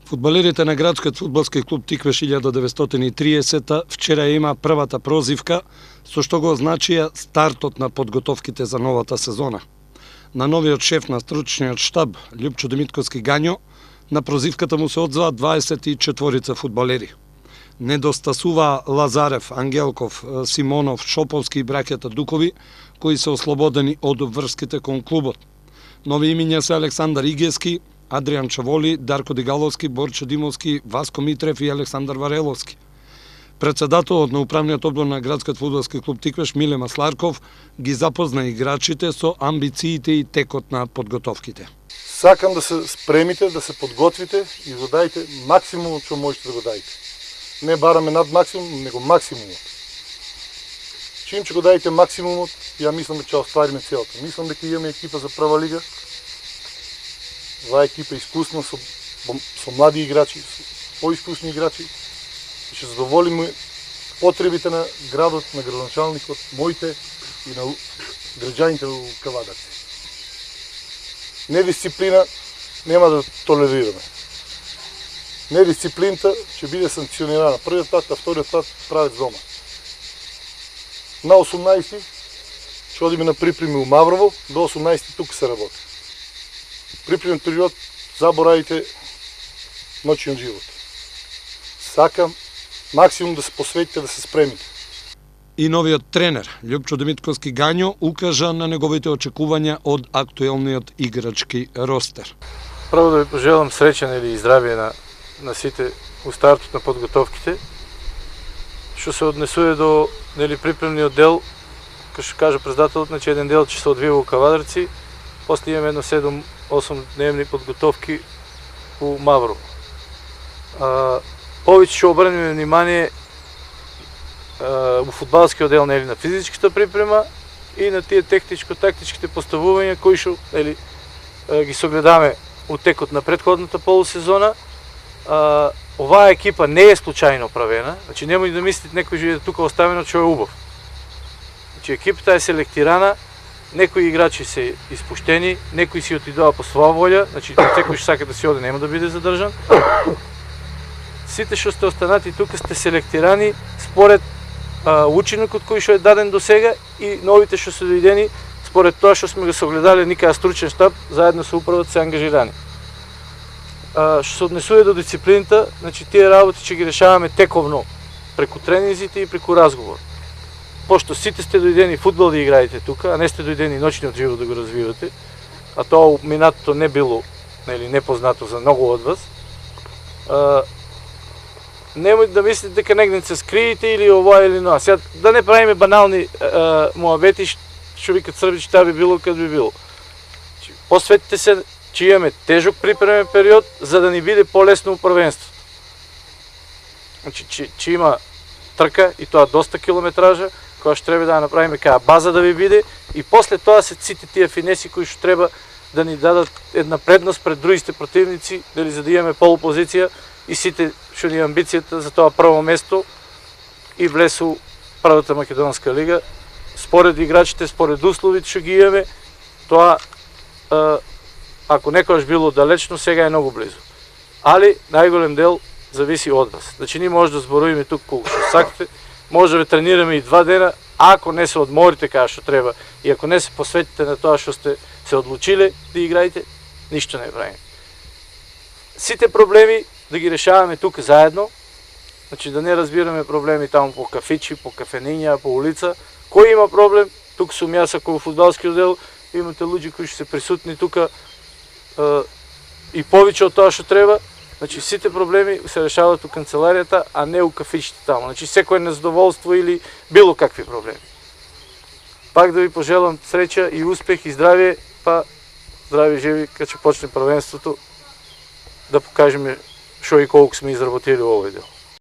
Фудбалерите на градскиот фудбалски клуб Тиквеш 1930 вчера има првата прозивка, со што го означија стартот на подготовките за новата сезона. На новиот шеф на стручниот штаб, Љупчо Димитковски Гањо, на прозивката му се одзваа 24 фудбалери. Недостасуваа Лазарев, Ангелков, Симонов, Шоповски и браќата Дукови, кои се ослободени од врските кон клубот. Нови имиња се Александар Игески, Адријан Чаволи, Дарко Дигаловски, Борче Димовски, Васко Митрев и Александар Вареловски. Председателот на управниот одбор на градскиот фудбалски клуб Тиквеш Миле Масларков ги запозна играчите со амбициите и текот на подготовките. Сакам да се спремите, да се подготвите и го дајте максимумот што можете да го дајте. Не бараме над максимум, него максимумот. Чим че го дајте максимумот, ја мислам дека ќе оствариме целото. Мислам дека имаме екипа за прва лига. Ова екипа е искусна со млади играчи, со поискусни играчи. И ќе задоволиме потребите на градот, на градоначалникот, моите и на граѓаните во Кавадарци. Недисциплина нема да толерираме. Недисциплината ќе биде санкционирана. Првиот пат, а вториот пат правец дома. На 18 ќе одиме на припреми у Маврово, до 18 тука се работи. Припремен период, заборавите ноќниот живот. Сакам максимум да се посветите, да се спремите. И новиот тренер, Љупчо Димитковски Гањо, укажа на неговите очекувања од актуелниот играчки ростер. Право да ви пожелам среќен или здравие на сите у стартот на подготовките. Што се однесува до припремниот дел, како што кажа председателот, значи еден дел ќе се одвива у Кавадарци, после имаме едно 7-8 дневни подготовки у Мавро. Повеќе ќе обрнеме внимание у фудбалскиот дел на физичката припрема и на тие техничко-тактичките поставувања кои што ги согледаме у текот на претходната полусезона. Оваа екипа не е случајно правена, значи немој да мислите некој е тука оставено што е убав. Значи екипата е селектирана. Некои играчи се испуштени, некои си отидоа по своја волја, значи секој што сака да си оде нема да биде задржан. Сите што сте останати тука сте селектирани според учинокот кој што е даден до сега и новите што се дојдени според тоа што сме го согледале никај стручен штаб, заедно со управата се ангажирани. Што се однесува до дисциплината, значи тие работи ќе ги решаваме тековно преку тренинзите и преку разговор. Пошто сите сте дојдени фудбал да играете тука, а не сте дојдени ноќниот живот да го развивате, а тоа минатото не било непознато за многу од вас, немојте да мислите дека негде се скриете или ова или оноа. Сега да не правиме банални муабети, што викат срби, што би било кад би било. Посветите се, че имаме тежок припремен период, за да ни биде полесно првенство. Значи, че има трка и тоа доста километража, која што треба да ја направиме каја база да ви биде и после тоа се сите тие финеси кои што треба да ни дадат една предност пред другите противници, дали за да имаме полупозиција и сите што ни амбицијата за тоа прво место и влесу првата македонска лига. Според играчите, според условите што ги имаме, тоа ако некојаш било далечно, сега е многу близо. Али најголем дел зависи од вас. Значи ние може да зборуваме тук колку што сакате, може да тренираме и 2 дена, ако не се одморите кај што треба и ако не се посветите на тоа што сте се одлучиле да играете, ништо не правиме. Сите проблеми да ги решаваме тука заедно, значи да не разбираме проблеми таму по кафичи, по кафениња, по улица. Кој има проблем, тук сум јас ако во фудбалскиот дел, имате луѓе кои што се присутни тука и повеќе од тоа што треба. Значи сите проблеми се решаваат у канцеларијата, а не у кафичите таму. Значи секој незадоволство или било какви проблеми. Пак да ви пожелам среќа и успех и здравие, па здрави живи кога ќе почне првенството, да покажеме што и колку сме изработили во овој дел.